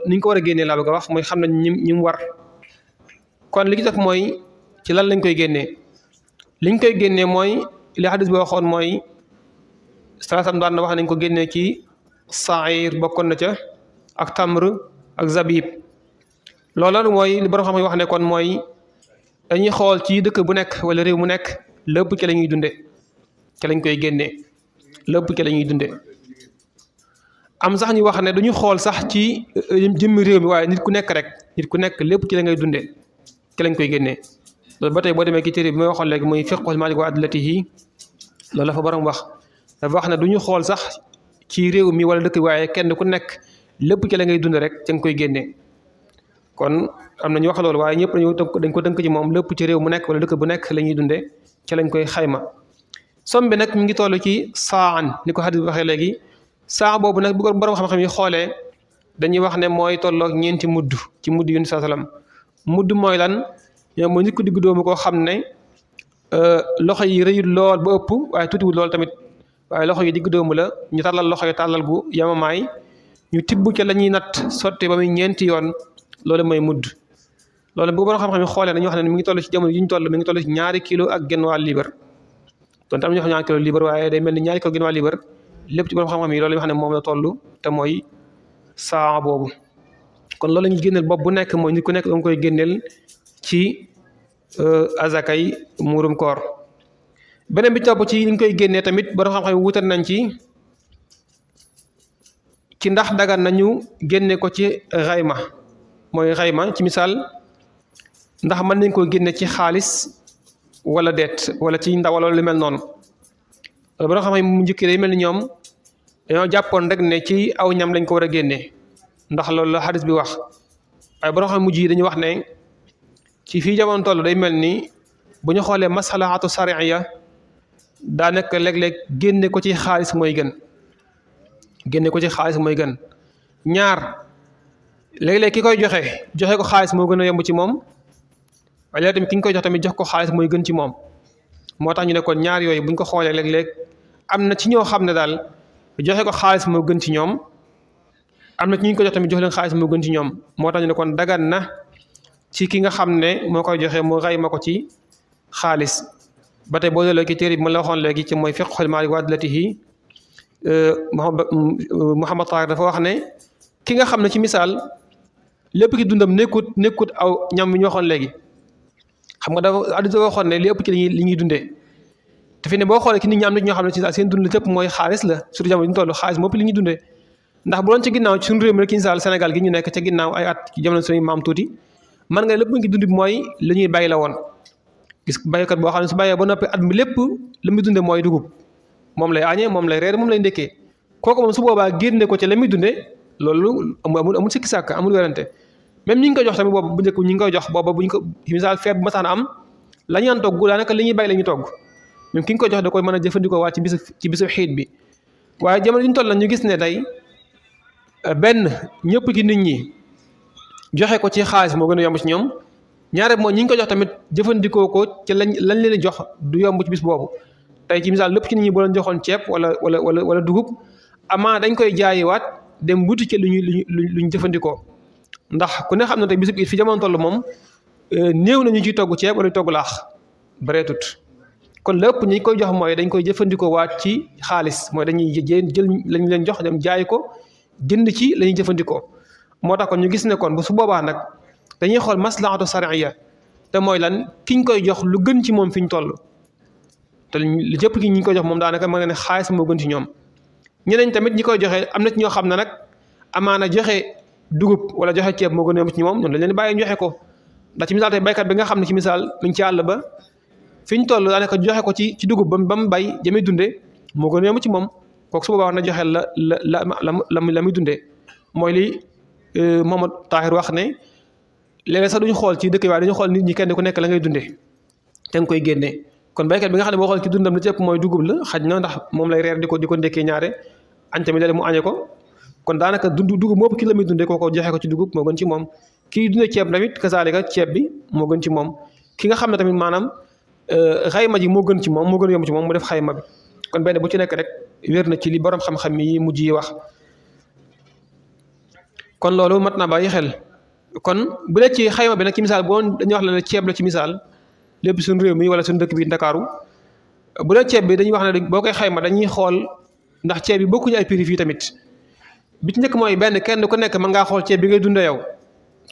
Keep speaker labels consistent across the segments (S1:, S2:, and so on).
S1: ni ñu ko war a génnee laa bëgg a wax mooy xam nañ ñi mu war kon li ci def mooy ci lan lañ koy génnee liñ koy génnee mooy li hadis bi waxoon mooy salaasam daan na wax nañ ko génnee ci saayir bokkoon na ca ak tamr ak zabib loolu mooy li borom xam-xam wax ne kon mooy dañuy xool ci dëkk bu nekk wala réew mu nekk lépp ci la ñuy dunde ci lañ koy génnee lépp ci la ñuy dunde am sax ñu wax ne duñu xool sax ci jëmmi réew mi waaye nit ku nekk rek nit ku nekk lépp ci la ngay dunde ci lañ koy génnee loolu ba tey boo demee ci téere bi may waxoon léegi muy fiqhul maalik wa adlatihi loolu la fa borom wax dafa wax ne duñu xool sax ci réew mi wala dëkk waaye kenn ku nekk lépp ci la ngay dunde rek ca nga koy génnee kon am na ñu wax loolu waaye ñëpp dañ ko dënk ci moom lépp ci réew mu nekk wala dëkk bu nekk la ñuy dunde ci lañ koy xayma somme bi nag mi ngi toll ci saan ni ko hadis bi waxee léegi saa boobu nag bu ko borom xam-xam yi xoolee dañuy wax ne mooy tolloog ñeenti mudd ci mudd yu saa salaam mudd mooy lan yow mooy nit ku digg doomu koo xam ne loxo yi rëyul lool ba ëpp waaye tuutiwul lool tamit waaye loxo yi digg doomu la ñu tàllal loxo yi tàllal gu yamamaay ñu tibb ca la ñuy natt sotti ba muy ñeenti yoon loolu mooy mudd loolu bu borom xam-xam yi xoolee dañuy wax ne mi ngi toll ci jamono yi ñu toll mi ngi toll ci ñaari kilo ak genn wàll liibar donte am na ñoo xam ñaari kilo liibar waaye day mel ni ñaari kilo genn wàll liibar lépp ci borom xam-xam yi loolu la ñu wax ne moom la toll te mooy saa boobu kon loolu la ñuy génneel bopp bu nekk mooy nit ku nekk danga koy génneel ci azakay muurum koor beneen bi topp ci li ñu koy génnee tamit borom xam-xam yi wutal nañ ci ndax dagan nañu génne ko ci xayma mooy xayma ci misaal ndax mën nañ koo génne ci xaalis wala deet wala ci ndaw wala lu mel noonu borom xam-xam yi mu njëkk day mel ni ñoom dañoo jàppoon rek ne ci aw ñam lañ ko war a génnee ndax loolu la xadis bi wax waaye borom xam mujj yi dañuy wax ne ci fii jamono toll day mel ni bu ñu xoolee masalahatu sariya daa nekk léeg-léeg génne ko ci xaalis mooy gën génne ko ci xaalis mooy gën ñaar léeg-léeg ki koy joxe ko xaalis moo gën a yomb ci moom waaye léegi tamit ki ñu koy jox tamit jox ko xaalis mooy gën ci moom moo tax ñu ne kon ñaar yooyu bu ñu ko xoolee léeg-léeg am na ci ñoo xam ne daal joxe ko xaalis moo gën ci ñoom am na ci ñu ko jox tamit jox leen xaalis moo gën ci ñoom moo tax ñu ne kon dagan na ci ki nga xam ne moo koy joxe mu xayma ko ci xaalis ba tey boo delloo ci téere bi ma la waxoon léegi ci mooy fiqhul maalik wa adlatihi Muhammad Taahir dafa wax ne ki nga xam ne ci misaal lépp ki dundam nekkut aw ñam bi ñu waxoon léegi xam nga dafa addu waxoon ne lépp ci li ñuy dundee te fi ne boo xoolee ki nit ñi am na ñoo xam ne ci seen dund lépp mooy xaalis la surtout jamono ñu toll xaalis mopp li ñuy dundee ndax bu doon ci ginnaaw ci suñu réew mi rek ci misaal Sénégal gi ñu nekk ca ginnaaw ay at ci jamono suñu maam tuuti man nga lépp ngi dund bi mooy li ñuy bay la woon gis baykat boo xam ne su bàyyee ba noppi at mi lépp la muy dunde mooy dugub moom lay añee moom lay reer moom lay ndekkee kooku moom su boobaa génne ko ci la muy dunde loolu amul sikki sàkk amul werante même ñi ngi koy jox tamit boobu bu njëkk ñi ngi koy jox booba buñ ko misaal feeb bu masaan am la ñu daan togg daanaka li ñuy bay la ñuy togg même ki nga koy jox da koy mën a jëfandikoo waa ci bisu xiit bi waaye jamono yi ñu toll na ñu gis ne day benn ñëpp ci nit ñi joxe ko ci xaalis moo gën a yomb ci ñoom ñaare mooy ñi ngi ko jox tamit jëfandikoo ko ci lañ leen jox du yomb ci bis boobu tey ci misaal lépp ci nit ñi boo leen joxoon ceeb wala dugub amaa dañ koy jaayiwaat dem wuti ci luñ jëfandikoo ndax ku ne xam ne tey bisub it fi jamono toll moom néew na ñu ciy togg ceeb wala togg laax bareetut kon lépp ñi koy jox mooy dañ koy jëfandikoo waat ci xaalis mooy dañuy jël lañ leen jox dem jaay ko jënd ci la ñuy jëfandikoo moo tax kon ñu gis ne kon bu su boobaa nag dañuy xool maslahatu sariya te mooy lan kiñ koy jox lu gën ci moom fi ñu toll te lu jëpp ki ñi koy jox moom daanaka mën nga ne xaalis moo gën ci ñoom ñeneen tamit ñi koy joxe am na ci ñoo xam ne nag amaana joxe dugub wala joxe ceeb moo gën a yomb ci moom ñoom dañ leen bàyyi ñu joxe ko ndax ci misaal tey baykat bi nga xam ne ci misaal mi ngi ci àll ba fi ñu toll daanaka joxe ko ci dugub ba mu bay jëmee dundee moo gën a yomb ci moom kooku su boobaa war na joxe la muy dundee mooy li Muhammad Taahir wax ne léeg-léeg sax duñu xool ci dëkk waaye dañu xool nit ñi kenn ku nekk la ngay dundee te nga koy génnee kon baykat bi nga xam ne boo xool ci dundam la ci ëpp mooy dugub la xaj na ndax moom lay reer di ko ndekkee ñaare añ tamit léeg mu añee ko kon daanaka dugub moo ëpp ki la muy dundee kooko joxe ko ci dugub moo gën ci moom kii dundee ceeb tamit kasaalika ceeb bi moo gën ci moom ki nga xam ne tamit maanaam xayma ji moo gën ci moom moo gën a yomb ci moom mu def xayma bi kon benn bu ci nekk rek wér na ci li borom xam-xam yi mujj yi wax kon loolu mat naa bàyyi xel kon bu dee ci xayma bi nag ci misaal boo dañuy wax ne ceeb la ci misaal lépp suñu réew mi wala suñu dëkk bi Ndakaaru bu dee ceeb bi dañuy wax ne boo koy xayma dañuy xool ndax ceeb bi bokkuñu ay prix fii tamit bi ci njëkk mooy benn kenn ku nekk mën ngaa xool ceeb bi ngay dundee yow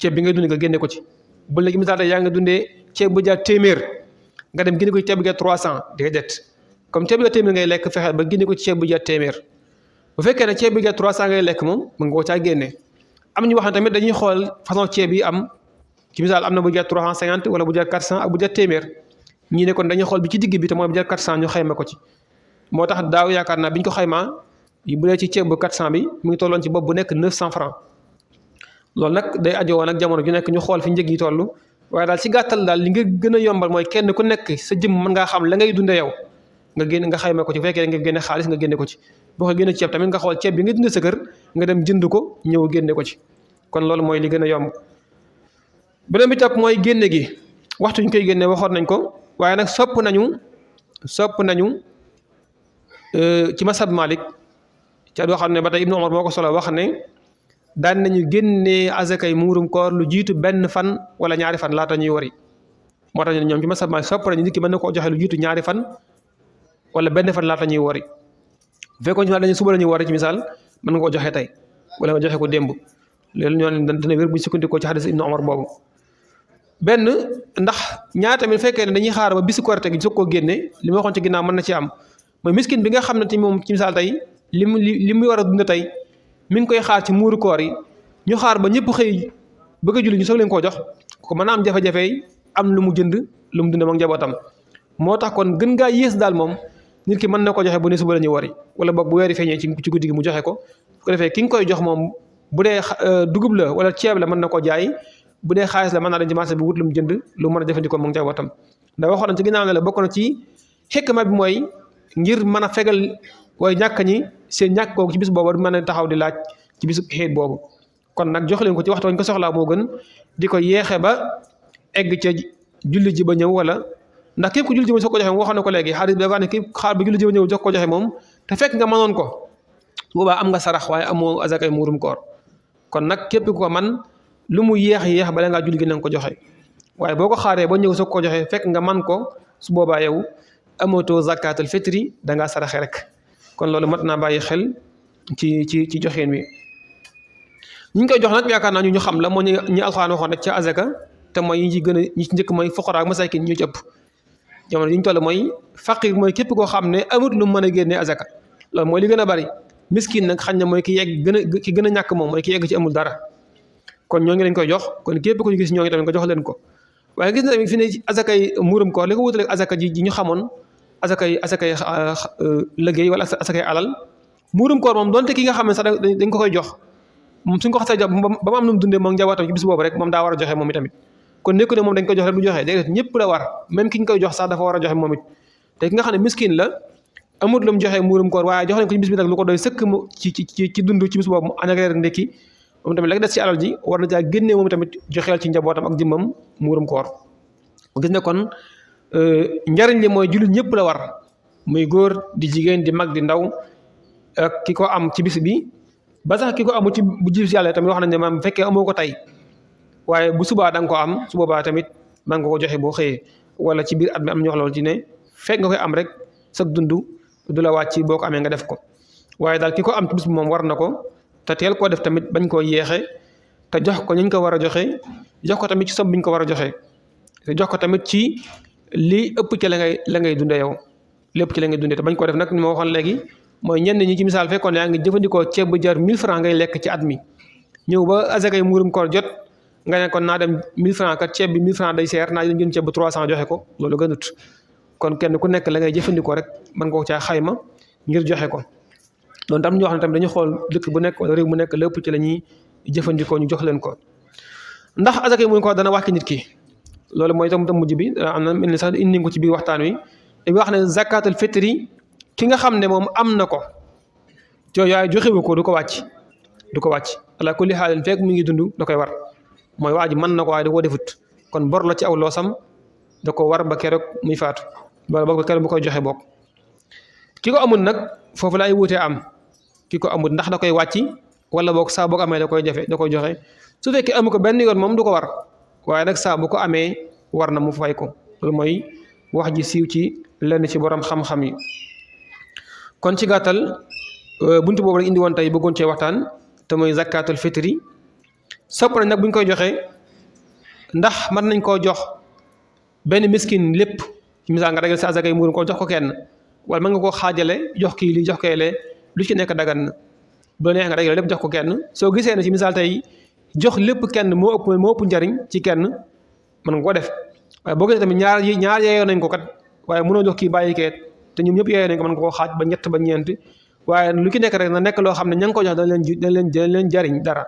S1: ceeb bi ngay dundee nga génne ko ci bu la ci misaal tey yaa nga dundee ceeb bu jaar téeméer nga dem génne ko ci ceeb bu jaar 300 déedéet comme ceeb bu jaar téeméer ngay lekk fexeel ba génne ko ci ceeb bu jaar téeméer bu fekkee ne ceeb bu jaar 300 ngay lekk moom mën nga ko caa génne am ñu wax ne tamit dañuy xool façon ceeb yi am ci misaal am na bu jar 350 wala bu jar 400 ak bu jar téeméer ñii ne kon dañuy xool bi ci digg bi te mooy bu jar 400 ñu xayma ko ci moo tax daaw yaakaar naa bi ñu ko xaymaa bu dee ci ceeb bu 400 bi mu ngi tolloon ci bopp bu nekk 900 francs loolu nag day ajo woon ak jamono ju nekk ñu xool fi njëg yi toll waaye daal ci gàttal daal li nga gën a yombal mooy kenn ku nekk sa jëm mën ngaa xam la ngay dundee yow nga génn nga xayma ko ci bu fekkee nga génne xaalis nga génne ko ci boo ko génne ceeb tamit nga xool ceeb bi nga dundee sa kër nga dem jënd ko ñëw génne ko ci kon loolu mooy li gën a yomb beneen bi topp mooy génne gi waxtu ñu koy génne waxoon nañ ko waaye nag sopp nañu ci masab Malik ci at xam ne ba tey Ibnu Umar moo ko solo wax ne daan nañu génnee azakay muurum koor lu jiitu benn fan wala ñaari fan laata ñuy wari moo tax ñoom ci masab Malik sopp nañu nit ki mën na koo joxe lu jiitu ñaari fan wala benn fan laata ñuy wari bu fekkoon ci dañu suba la ñuy wari ci misaal mën nga koo joxe tey wala nga joxe ko démb loolu ñoo ne dana wér bu ñu sukkandikoo ci xadis Ibnu Umar boobu benn ndax ñaar tamit fekkee ne dañuy xaar ba bisu korite gi soog koo génne li ma waxoon ci ginnaaw mën na ci am mooy miskin bi nga xam ne te moom ci misaal tey li mu war a dund tey mi ngi koy xaar ci muuru koor yi ñu xaar ba ñëpp xëy bëgg a julli ñu soog leen koo jox ko mën a am jafe-jafe yi am lu mu jënd lu mu dund moom njabootam moo tax kon gën ngaa yées daal moom nit ki mën na ko joxe bu ne suba la ñuy wari wala boog bu weeri feeñee ci guddi gi mu joxe ko su ko defee ki nga koy jox moom bu dee dugub la wala ceeb la mën na ko jaay bu dee xaalis la mën naa dem ci marché bi wut lu mu jënd lu mën a jëfandikoo moom njabootam ndax waxoon nañ ci ginnaaw ne la bokk na ci xikma bi mooy ngir mën a fegal waaye ñàkk ñi seen ñàkk kooku ci bis boobu du mën a taxaw di laaj ci bisu xeet boobu kon nag jox leen ko ci waxtu wañ ko soxlaa moo gën di ko yeexe ba egg ca julli ji ba ñëw wala ndax képp ku julli ji ba soo ko joxe moom waxoon na ko léegi xaalis bi dafa ne képp xaar ba julli ji ba ñëw jox ko joxe moom te fekk nga mënoon ko boobaa am nga sarax waaye amoo azakay muurum koor kon nag képp ku ko man lu mu yéex bala ngaa julli gi na nga ko joxe waaye boo ko xaaree ba ñëw soog ko joxe fekk nga man ko su boobaa yow amootoo zakatul fitri dangaa saraxe rek kon loolu mat naa bàyyi xel ci joxeen wi ñi ngi koy jox nag yaakaar naa ñu xam la moo ñi alxuraan waxoon rek ca azaka te mooy ñi ci gën a ñi ci njëkk mooy fuqara ak masakin ñu ci ëpp jamono yi ñu toll mooy faqir mooy képp koo xam ne amut lu mën a génnee azaka loolu mooy li gën a bari miskin nag xañ na mooy ki gën a ñàkk moom mooy ki yegg ci amul dara kon ñoo ngi leen koy jox kon képp ku ñu gis ñoo ngi tamit nga jox leen ko waaye gis na tamit fi ne azakay muurum koor li ko wutaleeg azaka ji ñu xamoon asakay liggéey wala asakay alal muurum koor moom donte ki nga xam ne sax dañ ko koy jox moom suñ ko xasee jox ba mu am nu mu dundee moom njabootam ci bis boobu rek moom daa war a joxe moom itamit kon nekku ne moom dañ ko jox rek du joxe déedéet ñëpp la war même ki ñu koy jox sax dafa war a joxe moom it te ki nga xam ne miskin la amut lu mu joxe muurum koor waaye jox leen ko ci bis bi nag lu ko doy sëkk mu ci dund ci bis boobu mu añ ak reer ndekki moom tamit la des ci alal ji war na caa génnee moom tamit joxeel ci njabootam ak jëmmam muurum koor gis ne kon njariñ li mooy jullit ñëpp la war muy góor di jigéen di mag di ndaw ak ki ko am ci bis bi ba sax ki ko amu ci bu jib si yàlla tamit wax nañ ne maam fekkee amoo ko tey waaye bu subaa da nga ko am su boobaa tamit man nga ko joxe boo xëyee wala ci biir at mi am ñox loolu ci ne fekk nga koy am rek sag dund du la wàcc boo ko amee nga def ko waaye daal ki ko am ci bis bi moom war na ko te teel koo def tamit bañ koo yeexe te jox ko ñu ko war a joxe jox ko tamit ci sob bi ñu ko war a joxe te jox ko tamit ci li ëpp ci la ngay dundee yow lépp ci la ngay dundee te bañ koo def nag ni ma waxoon léegi mooy ñenn ñi ci misaal fekkoon yaa ngi jëfandikoo ceeb bu jar 1000 francs ngay lekk ci at mi ñëw ba azakay muurum koor jot nga ne kon naa dem 1000 francs kat ceeb bi 1000 francs day seer naa dem jënd ceeb bu 300 joxe ko loolu gënut kon kenn ku nekk la ngay jëfandikoo rek mën nga ko caa xayma ngir joxe ko loolu tam ñu wax ne tamit dañu xool dëkk bu nekk wala réew mu nekk lépp ci la ñuy jëfandikoo ñu jox leen ko ndax azakay muurum koor dana wàcc nit ki loolu mooy tam mujj bi am na mel ni sax indi ko ci biir waxtaan wi dañuy wax ne zakatul fitri ki nga xam ne moom am na ko waaye joxewu ko du ko wàcc ala kulli xaalin fekk mi ngi dund da koy war mooy waa ji mën na ko waaye da koo defut kon bor la ci aw loosam da ko war ba keroog muy faatu wala boog ba keroog bu koy joxe bokk ki ko amul nag foofu la ay wuutee am ki ko amul ndax da koy wàcc wala boog saa boo ko amee da koy joxe su fekkee amu ko benn yoon moom du ko war waaye nag saa bu ko amee war na mu fay ko loolu mooy wax ji siiw ci lenn ci borom xam-xam yi. kon ci gàttal buntu boobu lañ indi woon tey bëggoon cee waxtaan te mooy zakatul fitri sopp nañ nag buñ koy joxe ndax mën nañ koo jox benn miskin lépp ci misaal nga dagal sa azakay muur ko jox ko kenn wala mën nga koo xaajale jox kii li jox kee lee lu ci nekk dagan na bu la neex nga dajale lépp jox ko kenn soo gisee ne ci misaal tey jox lépp kenn moo ëpp njariñ ci kenn mën nga ko def waaye boo gisee tamit ñaar yeeyoo nañ ko kat waaye mënoo jox kii bàyyi keet te ñoom ñëpp yeeyoo nañ ko mën nga koo xaaj ba ñett ba ñeent waaye lu ci nekk rek na nekk loo xam ne ña nga ko jox dañ leen jariñ dara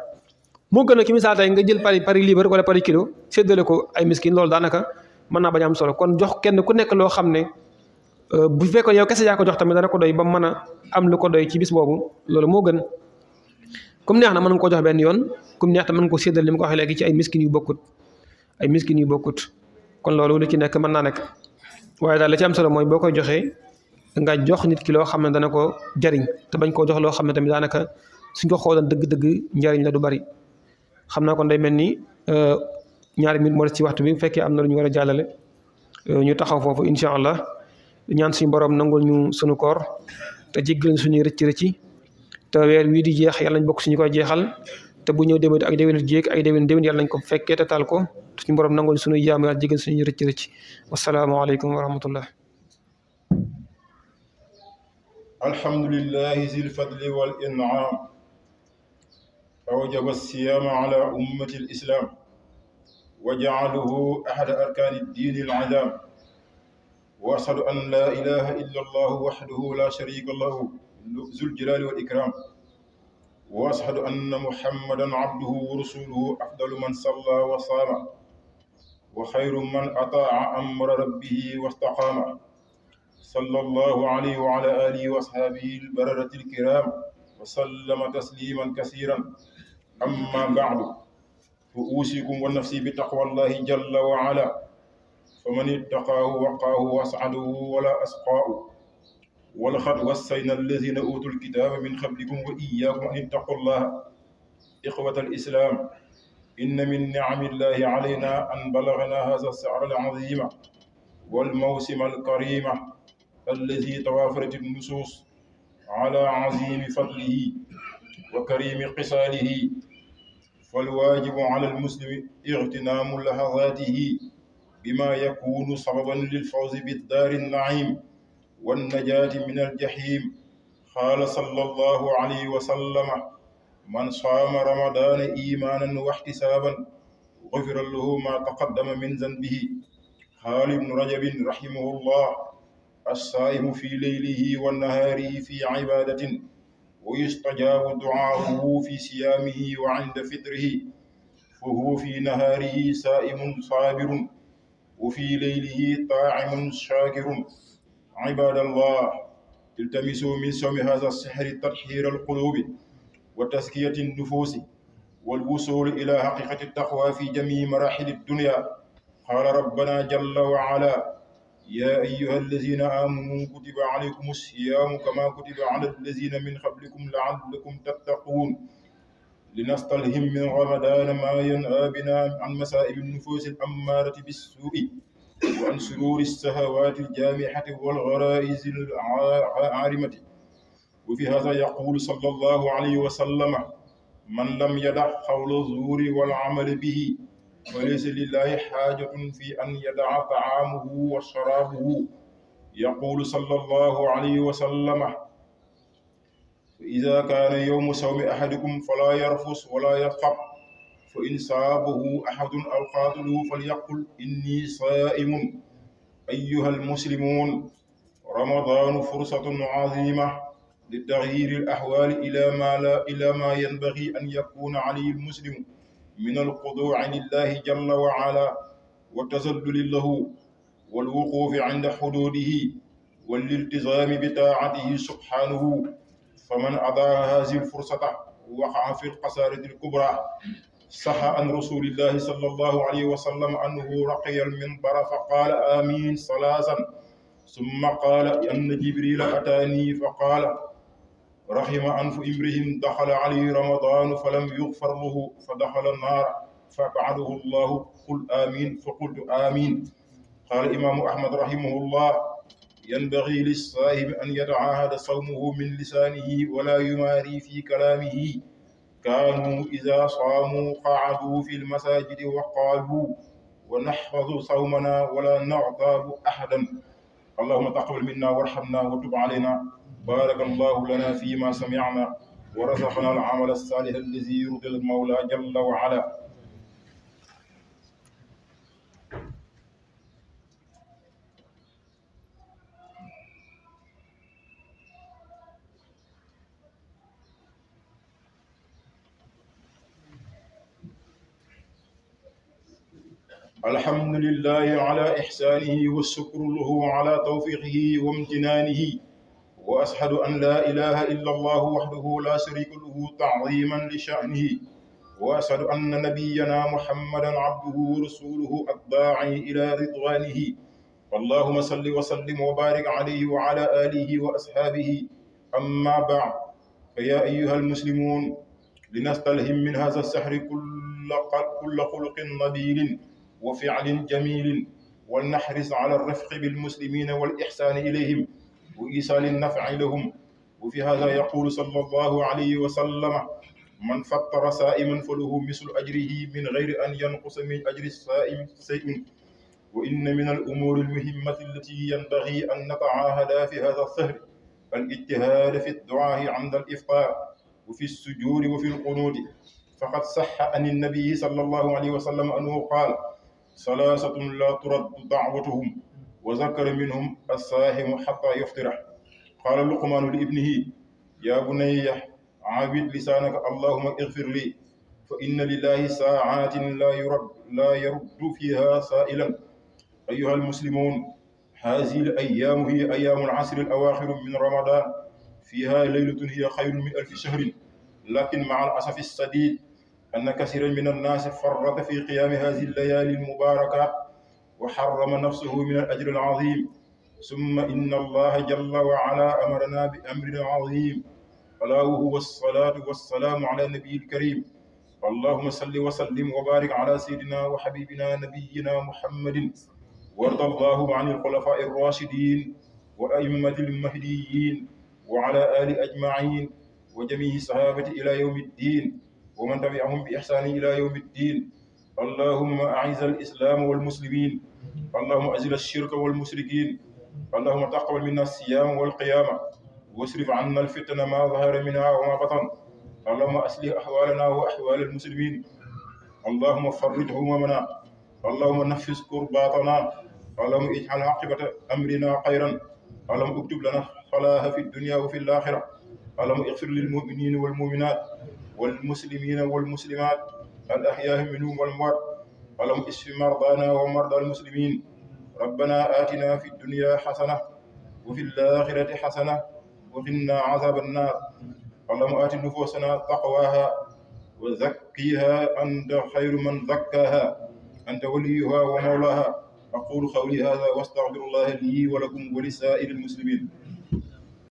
S1: moo gën a ci misaal tey nga jël pari libre wala pari kilo séddale ko ay miskin loolu daanaka mën naa bañ am solo kon jox kenn ku nekk loo xam ne bu fekkoon yow kese yaa ko jox tamit dana ko doy ba mën a am lu ko doy ci bis boobu loolu moo gën comme neex na mën nga ko jox benn yoon comme neex na mën nga ko séddale li ma ko waxee léegi ci ay miskin yu bokkut kon loolu lu ci nekk mën naa nekk waaye daal la ci am solo mooy boo koy joxee nga jox nit ki loo xam ne dana ko jariñ te bañ koo jox loo xam ne tamit daanaka suñ ko xoolan dëgg-dëgg njariñ la du bari xam naa kon day mel ni ñaari minute moo des ci waxtu bi bu fekkee am na lu ñu war a jàllale ñu taxaw foofu incha allah ñaan suñu borom nangul ñu sunu koor te jéggal ñu suñuy rëcc te weer wii di jeex yàlla nañ bokk suñu koy jeexal te bu ñëw déwén ak déwén jéeg ay déwén yàlla nañ ko fekkee te taal ko suñu borom nangul suñuy jaam yàlla jéggal suñuy rëcc wasalaamaaleykum wa rahmatullah.
S2: alhamdulillahi zil fadli wal in'am awjaba as-siyama ala ummati al-islam wa ja'alahu ahada arkani ad-din al-'azam wa ashhadu an la ilaha illa allah wahdahu la sharika lahu zul jalali wal ikram wa ashhadu anna muhammadan abduhu wa rasuluhu afdalu man salla wa sama wa khayru man ata'a amra rabbih wa istaqama sallallahu alayhi wa ala alihi wa ashabihi al-bararati al-kiram wa sallama tasliman kasiran amma ba'du fa usikum wa nafsi bi taqwallahi jalla wa ala faman ittaqaahu waqaahu was'adahu wala asqaahu wa laqad wassayna alladhina utul kitaba min qablikum wa iyyakum an ittaqullaha ikhwata al-islam inna min ni'amillahi alayna an balaghna hadha as-sa'ra al-'azima wal mawsima al-karima alladhi tawafarat an-nusus ala 'azimi fadlihi wa karimi qisalihi فالواجب على المسلم اغتنام لحظاته بما يكون سببا للفوز بالدار النعيم والنجاة من الجحيم قال صلى الله عليه وسلم من صام رمضان إيمانا واحتسابا غفر له ما تقدم من ذنبه قال ابن رجب رحمه الله الصائم في ليله ونهاره في عبادة ويستجاب دعاؤه في صيامه وعند فطره فهو في نهاره صائم صابر وفي ليله طاعم شاكر عباد الله التمسوا من صوم هذا السحر تطهير القلوب وتزكية النفوس والوصول إلى حقيقة التقوى في جميع مراحل الدنيا قال ربنا جل وعلا يا أيها الذين آمنوا كتب عليكم الصيام كما كتب على الذين من قبلكم لعلكم تتقون لنستلهم من رمضان ما ينهى بنا عن مسائل النفوس الأمارة بالسوء وعن سرور الشهوات الجامحة والغرائز العارمة وفي هذا يقول صلى الله عليه وسلم من لم يدع قول الزور والعمل به وليس لله حاجة في أن يدع طعامه وشرابه يقول صلى الله عليه وسلم إذا كان يوم صوم أحدكم فلا يرفث ولا يفخر فإن صابه أحد أو قاتله فليقل إني صائم أيها المسلمون رمضان فرصة عظيمة لتغيير الأحوال إلى ما ينبغي أن يكون عليه المسلم من الخضوع لله جل وعلا والتذلل له والوقوف عند حدوده والالتزام بطاعته سبحانه فمن أضاع هذه الفرصة وقع في الخسارة الكبرى صح عن رسول الله صلى الله عليه وسلم أنه رقي المنبر فقال آمين ثلاثا ثم قال أن جبريل أتاني فقال رحم أنف امرئ دخل عليه رمضان فلم يغفر له فدخل النار فأبعده الله قل آمين فقلت آمين. قال الإمام أحمد رحمه الله: ينبغي للصائم أن يتعاهد صومه من لسانه ولا يماري في كلامه. كانوا إذا صاموا قعدوا في المساجد وقالوا: ونحفظ صومنا ولا نغتاب أحدا. اللهم تقبل منا وارحمنا وتب علينا. بارك الله لنا فيما سمعنا ورزقنا العمل الصالح الذي يرضي المولى جل وعلا. الحمد لله على إحسانه والشكر له على توفيقه وامتنانه، وأشهد أن لا إله إلا الله وحده لا شريك له تعظيما لشأنه، وأشهد أن نبينا محمدا عبده ورسوله الداعي إلى رضوانه. اللهم صل وسلم وبارك عليه وعلى آله وأصحابه. أما بعد، فيا أيها المسلمون، لنستلهم من هذا السحر كل خلق نبيل وفعل جميل، ولنحرص على الرفق بالمسلمين والإحسان إليهم وإيصال النفع لهم. وفي هذا يقول صلى الله عليه وسلم: من فطر صائما فله مثل أجره من غير أن ينقص من أجر الصائم شيء. وإن من الأمور المهمة التي ينبغي أن نتعاهدها في هذا الشهر الاجتهاد في الدعاء عند الإفطار وفي السجود وفي القنوت. فقد صح عن النبي صلى الله عليه وسلم أنه قال: ثلاثة لا ترد دعوتهم، وذكر منهم الصائم حتى يفطر. قال لقمان لابنه: يا بني عابد لسانك اللهم اغفر لي، فإن لله ساعات لا يرد فيها سائلا. أيها المسلمون، هذه الأيام هي أيام العشر الأواخر من رمضان، فيها ليلة هي خير من 1000 شهر. لكن مع الأسف الشديد أن كثيرا من الناس فرط في قيام هذه الليالي المباركات وحرم نفسه من الأجر العظيم. ثم إن الله جل وعلا أمرنا بأمر عظيم، ألا وهو الصلاة والسلام على النبي الكريم. اللهم صل وسلم وبارك على سيدنا وحبيبنا نبينا محمد، وارض الله عن الخلفاء الراشدين والأئمة المهديين وعلى آل أجمعين وجميع الصحابة إلى يوم الدين ومن تبعهم بإحسان إلى يوم الدين. اللهم أعز الإسلام والمسلمين، اللهم أزل الشرك والمشركين، اللهم تقبل منا الصيام والقيامة، واصرف عنا الفتن ما ظهر منها وما بطن. اللهم أصلح أحوالنا وأحوال المسلمين، اللهم فرج همومنا، اللهم نفس كرباتنا، اللهم اجعل عاقبة أمرنا خيرا، اللهم اكتب لنا الصلاح في الدنيا وفي الآخرة، اللهم اغفر للمؤمنين والمؤمنات والمسلمين والمسلمات الأحياء منهم والأموات، اللهم اشف مرضانا ومرضى المسلمين. ربنا آتنا في الدنيا حسنة وفي الآخرة حسنة وقنا عذاب النار. اللهم آت نفوسنا تقواها وزكيها أنت خير من زكاها، أنت وليها ومولاها. أقول قولي هذا واستغفر الله لي ولكم ولسائر المسلمين.